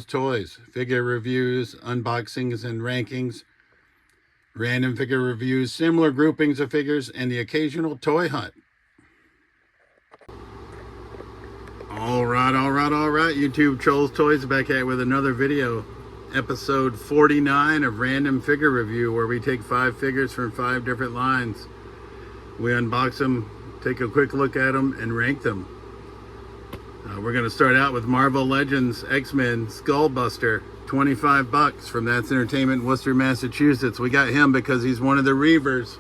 Trolls Toys, figure reviews, unboxings and rankings, random figure reviews, similar groupings of figures, and the occasional toy hunt. All right, YouTube Trolls Toys back at with another video. Episode 49 of Random Figure Review, where we take 5 figures from 5 different lines. We unbox them, take a quick look at them, and rank them. We're going to start out with Marvel Legends X-Men Skullbuster, 25 bucks from That's Entertainment, Worcester, Massachusetts. We got him because he's one of the Reavers,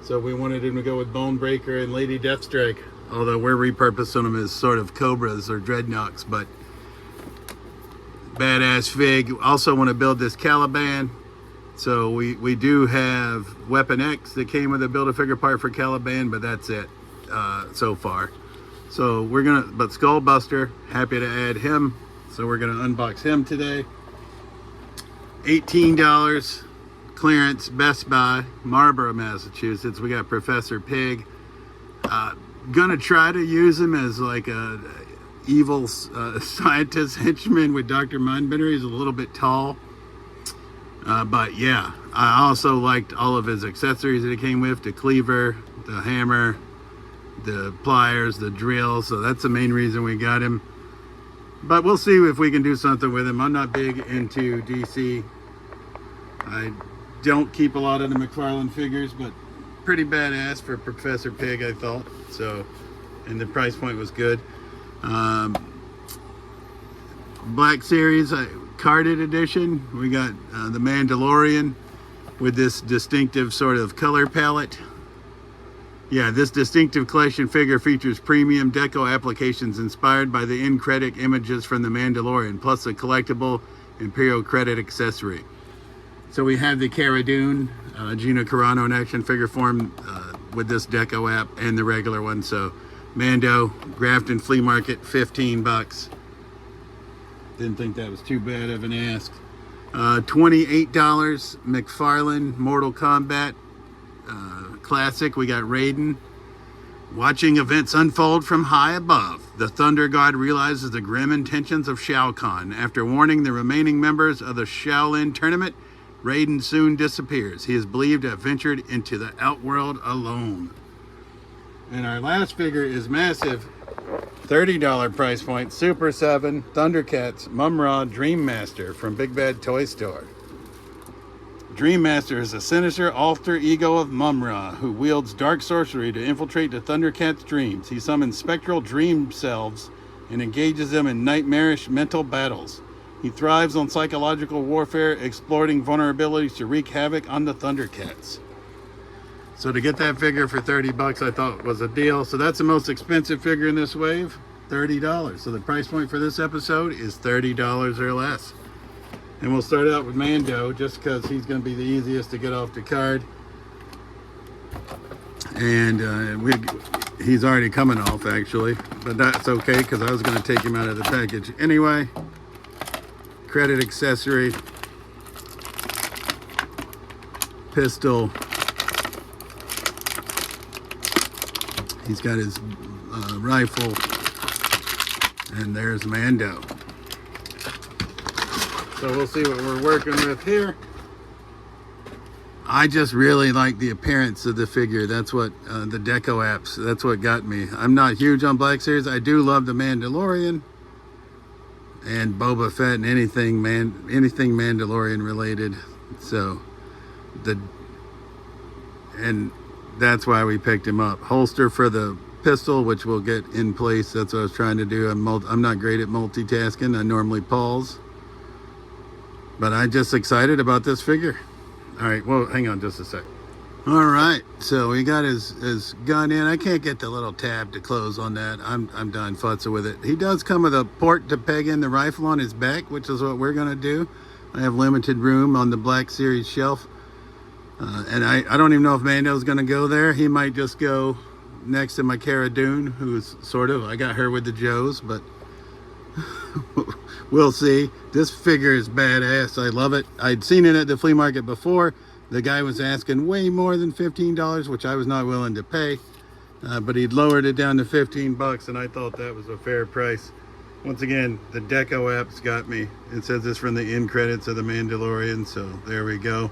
so we wanted him to go with Bonebreaker and Lady Deathstrike, although we're repurposing them as sort of Cobras or Dreadnoks. But badass fig. Also want to build this Caliban, so we do have Weapon X that came with a Build-A-Figure part for Caliban, but that's it so far. So we're gonna, but Skullbuster, happy to add him, so we're gonna unbox him today. $18 clearance, Best Buy, Marlborough, Massachusetts. We got Professor Pig. Gonna try to use him as like a evil scientist henchman with Dr. Mindbender. He's a little bit tall, but yeah, I also liked all of his accessories that he came with: the cleaver, the hammer, the pliers, the drill. So that's the main reason we got him, but we'll see if we can do something with him. I'm not big into DC. I don't keep a lot of the McFarlane figures, but pretty badass for Professor Pig, I thought. So, and the price point was good. Black Series carded edition, we got the Mandalorian with this distinctive sort of color palette. Yeah, this distinctive collection figure features premium deco applications inspired by the end credit images from the Mandalorian, plus a collectible Imperial credit accessory. So we have the Cara Dune, Gina Carano in action figure form with this deco app and the regular one. So Mando, Grafton Flea Market, 15 bucks. Didn't think that was too bad of an ask. $28 McFarlane Mortal Kombat Classic. We got Raiden. Watching events unfold from high above, the Thunder God realizes the grim intentions of Shao Kahn. After warning the remaining members of the Shaolin tournament, Raiden soon disappears. He is believed to have ventured into the outworld alone. And our last figure is massive, $30 price point, Super 7 ThunderCats Mumra Dream Master from Big Bad Toy Store. Dream Master is a sinister alter ego of Mumra, who wields dark sorcery to infiltrate the ThunderCats' dreams. He summons spectral dream selves and engages them in nightmarish mental battles. He thrives on psychological warfare, exploiting vulnerabilities to wreak havoc on the ThunderCats. So to get that figure for 30 bucks, I thought was a deal. So that's the most expensive figure in this wave, $30. So the price point for this episode is $30 or less. And we'll start out with Mando, just because he's going to be the easiest to get off the card. And he's already coming off, actually. But that's okay, because I was going to take him out of the package anyway. Credit accessory. Pistol. He's got his rifle. And there's Mando. So we'll see what we're working with here. I just really like the appearance of the figure. That's what the deco apps, that's what got me. I'm not huge on Black Series. I do love the Mandalorian and Boba Fett and anything Mandalorian related. So and that's why we picked him up. Holster for the pistol, which we'll get in place. That's what I was trying to do. I'm not great at multitasking. I normally pause. But I'm just excited about this figure. All right, well, hang on just a sec. All right, so we got his gun in. I can't get the little tab to close on that. I'm done futzing with it. He does come with a port to peg in the rifle on his back, which is what we're gonna do. I have limited room on the Black Series shelf. And I don't even know if Mando's gonna go there. He might just go next to my Cara Dune, who's sort of, I got her with the Joes, but we'll see. This figure is badass. I love it. I'd seen it at the flea market before. The guy was asking way more than $15, which I was not willing to pay. But he'd lowered it down to 15 bucks, and I thought that was a fair price. Once again, the Deco app's got me. It says this from the end credits of The Mandalorian, so there we go.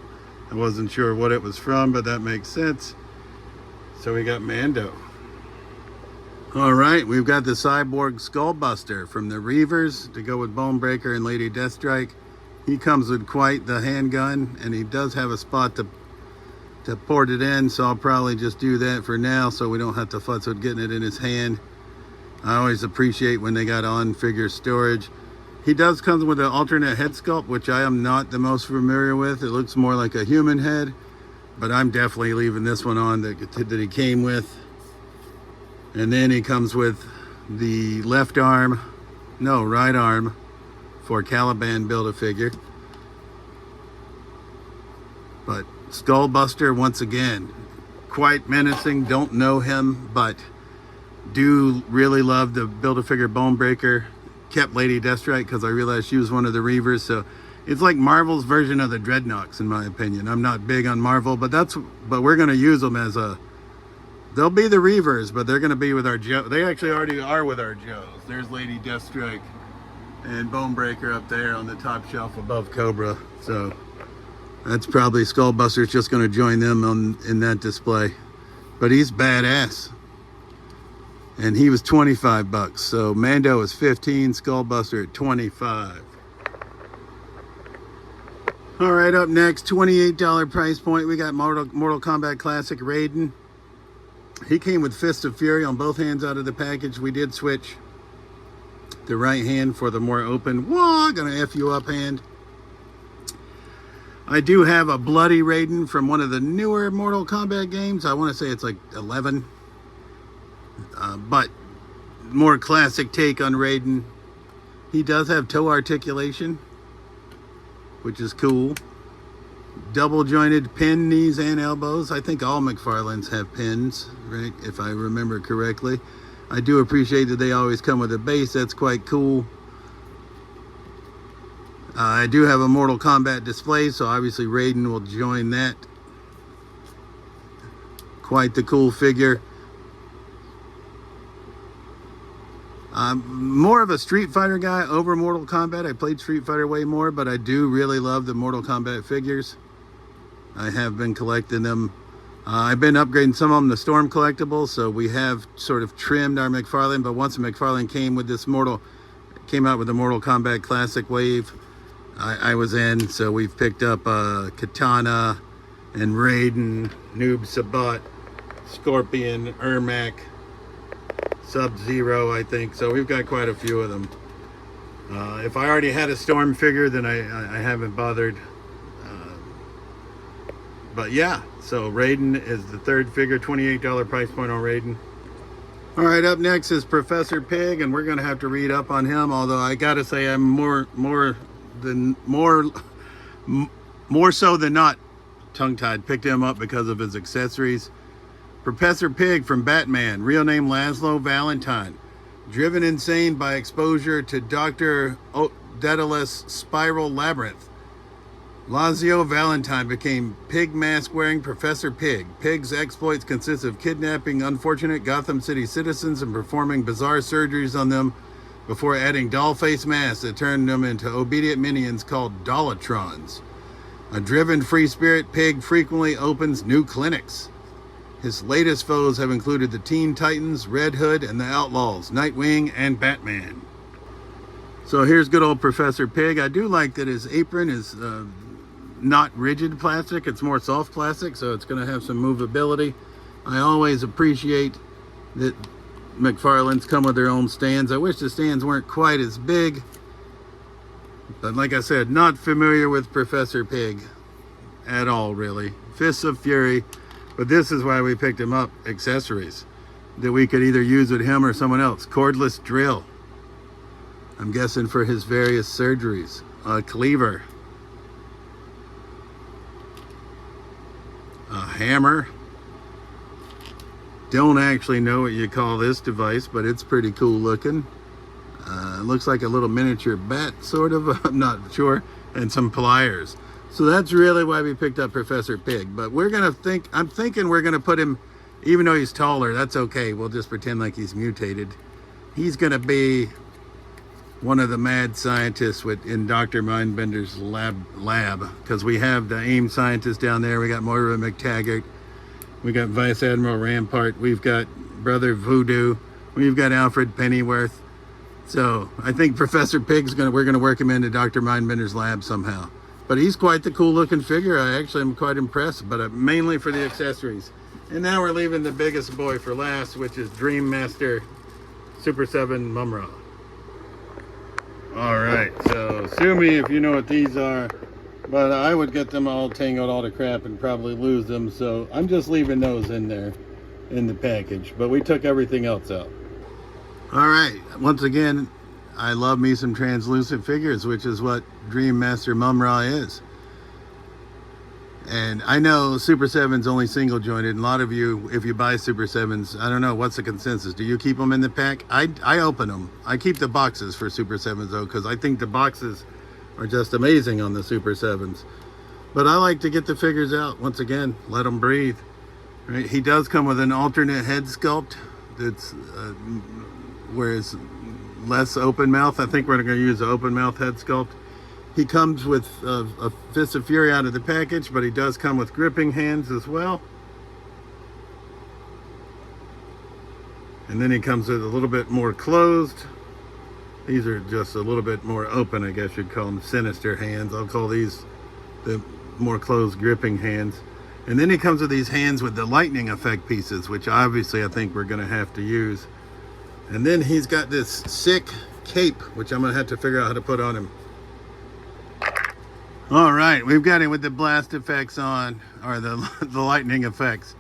I wasn't sure what it was from, but that makes sense. So we got Mando. All right, we've got the Cyborg Skullbuster from the Reavers to go with Bonebreaker and Lady Deathstrike. He comes with quite the handgun, and he does have a spot to port it in, so I'll probably just do that for now so we don't have to futz with getting it in his hand. I always appreciate when they got on figure storage. He does come with an alternate head sculpt, which I am not the most familiar with. It looks more like a human head, but I'm definitely leaving this one on that he came with. And then he comes with the right arm for Caliban Build-A-Figure. But Skullbuster, once again, quite menacing. Don't know him, but do really love the Build-A-Figure Bonebreaker. Kept Lady Deathstrike because I realized she was one of the Reavers, so it's like Marvel's version of the Dreadnoks in my opinion. I'm not big on Marvel, but we're going to use them as a... They'll be the Reavers, but they're going to be with our Joe. They actually already are with our Joes. There's Lady Deathstrike and Bonebreaker up there on the top shelf above Cobra. So that's probably Skullbuster's just going to join them in that display. But he's badass. And he was 25 bucks. So Mando is 15, Skullbuster at 25. All right, up next, $28 price point. We got Mortal Kombat Classic Raiden. He came with Fist of Fury on both hands out of the package. We did switch the right hand for the more open, gonna F you up hand. I do have a bloody Raiden from one of the newer Mortal Kombat games. I want to say it's like 11. But more classic take on Raiden. He does have toe articulation, which is cool. Double jointed pin knees and elbows. I think all McFarlanes have pins, right? If I remember correctly. I do appreciate that they always come with a base. That's quite cool. I do have a Mortal Kombat display, so obviously Raiden will join that. Quite the cool figure. I'm more of a Street Fighter guy over Mortal Kombat. I played Street Fighter way more, but I do really love the Mortal Kombat figures. I have been collecting them. I've been upgrading some of them to Storm collectibles, so we have sort of trimmed our McFarlane, but once McFarlane came out with the Mortal Kombat Classic wave, I was in, so we've picked up Katana and Raiden, Noob Sabat, Scorpion, Ermac, Sub-Zero, I think. So we've got quite a few of them. If I already had a Storm figure, then I haven't bothered. But yeah, so Raiden is the third figure, $28 price point on Raiden. All right, up next is Professor Pig, and we're going to have to read up on him. Although I got to say, I'm more so than not tongue-tied. Picked him up because of his accessories. Professor Pig from Batman, real name Laszlo Valentine. Driven insane by exposure to Dr. Daedalus' spiral labyrinth, Laszlo Valentine became pig mask-wearing Professor Pig. Pig's exploits consist of kidnapping unfortunate Gotham City citizens and performing bizarre surgeries on them before adding doll-face masks that turn them into obedient minions called Dollatrons. A driven free spirit, Pig frequently opens new clinics. His latest foes have included the Teen Titans, Red Hood, and the Outlaws, Nightwing, and Batman. So here's good old Professor Pig. I do like that his apron is not rigid plastic. It's more soft plastic, so it's going to have some movability. I always appreciate that McFarlane's come with their own stands. I wish the stands weren't quite as big. But like I said, not familiar with Professor Pig at all, really. Fists of Fury. But this is why we picked him up. Accessories that we could either use with him or someone else. Cordless drill. I'm guessing for his various surgeries. A cleaver. A hammer. Don't actually know what you call this device, but it's pretty cool looking. It looks like a little miniature bat, sort of. I'm not sure. And some pliers. So that's really why we picked up Professor Pig. But I'm thinking we're gonna put him, even though he's taller, that's okay. We'll just pretend like he's mutated. He's gonna be one of the mad scientists in Dr. Mindbender's lab, because we have the AIM scientists down there. We got Moira McTaggart, we got Vice Admiral Rampart, we've got Brother Voodoo, we've got Alfred Pennyworth. So I think Professor Pig's we're gonna work him into Dr. Mindbender's lab somehow. But he's quite the cool looking figure. I actually am quite impressed, but mainly for the accessories. And now we're leaving the biggest boy for last, which is Dream Master Super 7 Mumra. All right, so sue me if you know what these are, but I would get them all tangled all to crap and probably lose them, so I'm just leaving those in there in the package, but we took everything else out. All right, once again, I love me some translucent figures, which is what Dream Master Mumra is. And I know Super 7's only single jointed, and a lot of you, if you buy Super 7's, I don't know, what's the consensus? Do you keep them in the pack? I open them. I keep the boxes for Super 7's though, because I think the boxes are just amazing on the Super 7's. But I like to get the figures out, once again, let them breathe. Right? He does come with an alternate head sculpt that's, where it's less open mouth. I think we're going to use an open mouth head sculpt. He comes with a Fist of Fury out of the package, but he does come with gripping hands as well. And then he comes with a little bit more closed. These are just a little bit more open, I guess you'd call them sinister hands. I'll call these the more closed gripping hands. And then he comes with these hands with the lightning effect pieces, which obviously I think we're going to have to use. And then he's got this sick cape, which I'm going to have to figure out how to put on him. All right, we've got it with the blast effects on, or the lightning effects.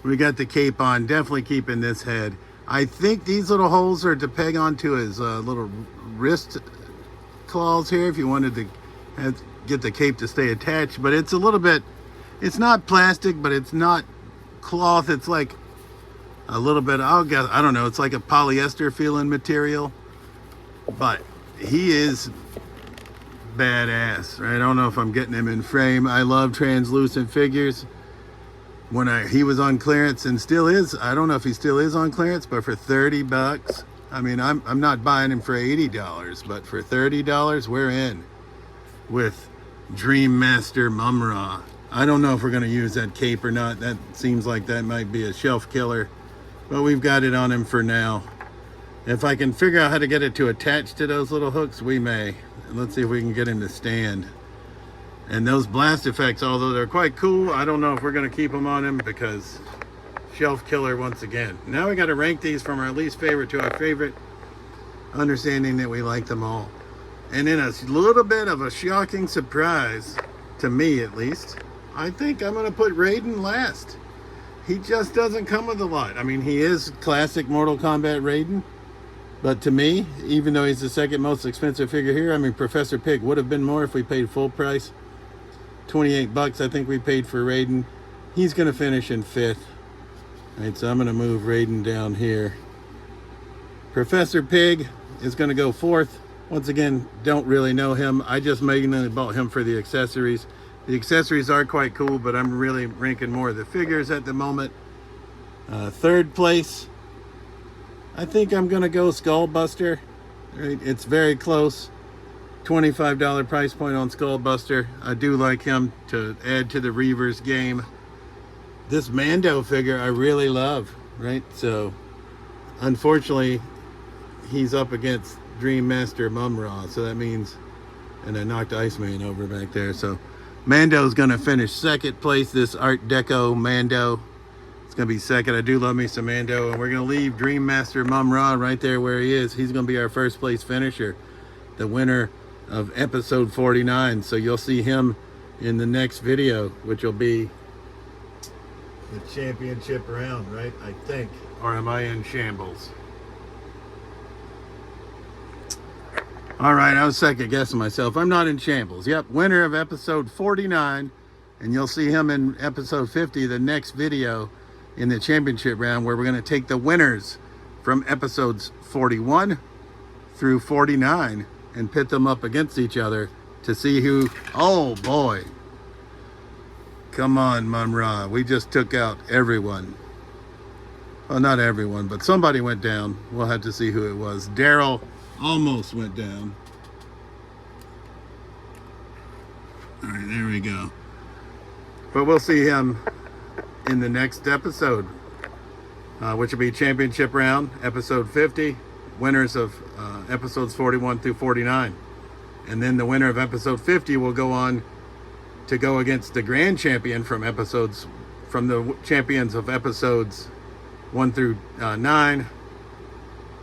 We got the cape on, definitely keeping this head. I think these little holes are to peg onto his little wrist claws here if you wanted to get the cape to stay attached. But it's a little bit, it's not plastic, but it's not cloth. It's like a little bit, I don't know, it's like a polyester feeling material. But he is badass, right? I don't know if I'm getting him in frame. I love translucent figures. When he was on clearance, and still is, I don't know if he still is on clearance, but for 30 bucks, I mean, I'm not buying him for $80, but for $30, we're in with Dream Master Mumra. I don't know if we're going to use that cape or not. That seems like that might be a shelf killer, but we've got it on him for now. If I can figure out how to get it to attach to those little hooks, we may. Let's see if we can get him to stand. And those blast effects, although they're quite cool, I don't know if we're going to keep them on him because shelf killer once again. Now we got to rank these from our least favorite to our favorite, understanding that we like them all. And in a little bit of a shocking surprise, to me at least, I think I'm going to put Raiden last. He just doesn't come with a lot. I mean, he is classic Mortal Kombat Raiden. But to me, even though he's the second most expensive figure here, I mean, Professor Pig would have been more if we paid full price. 28 bucks I think we paid for Raiden. He's going to finish in 5th. All right, so I'm going to move Raiden down here. Professor Pig is going to go 4th. Once again, don't really know him. I just mainly bought him for the accessories. The accessories are quite cool, but I'm really ranking more of the figures at the moment. 3rd place, I think I'm going to go Skullbuster. Right? It's very close. $25 price point on Skullbuster. I do like him to add to the Reavers game. This Mando figure I really love, right? So, unfortunately, he's up against Dream Master Mumra. So that means, and I knocked Iceman over back there. So, Mando's going to finish 2nd place. This Art Deco Mando. It's going to be 2nd. I do love me some Mando. And we're going to leave Dream Master Mumra right there where he is. He's going to be our 1st place finisher. The winner of episode 49. So you'll see him in the next video, which will be the championship round, right? I think. Or am I in shambles? All right, I was second guessing myself. I'm not in shambles. Yep, winner of episode 49. And you'll see him in episode 50, the next video in the championship round, where we're going to take the winners from episodes 41 through 49 and pit them up against each other to see who, oh boy. Come on, Mumra. We just took out everyone. Well, not everyone, but somebody went down. We'll have to see who it was. Daryl Almost went down. All right, there we go. But we'll see him in the next episode, which will be championship round, episode 50, winners of episodes 41 through 49. And then the winner of episode 50 will go on to go against the grand champion from the champions of episodes 1 through 9,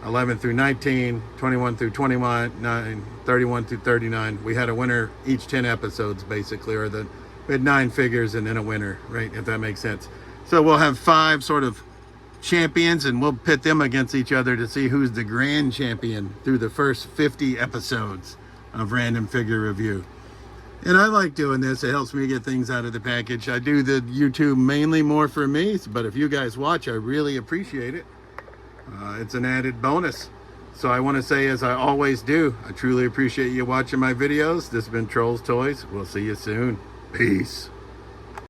11 through 19, 21 through 29, 31 through 39. We had a winner each 10 episodes, basically, or we had 9 figures and then a winner, right? If that makes sense. So we'll have 5 sort of champions, and we'll pit them against each other to see who's the grand champion through the first 50 episodes of Random Figure Review. And I like doing this. It helps me get things out of the package. I do the YouTube mainly more for me, but if you guys watch, I really appreciate it. It's an added bonus. So I want to say, as I always do, I truly appreciate you watching my videos. This has been Trolls Toys. We'll see you soon. Peace.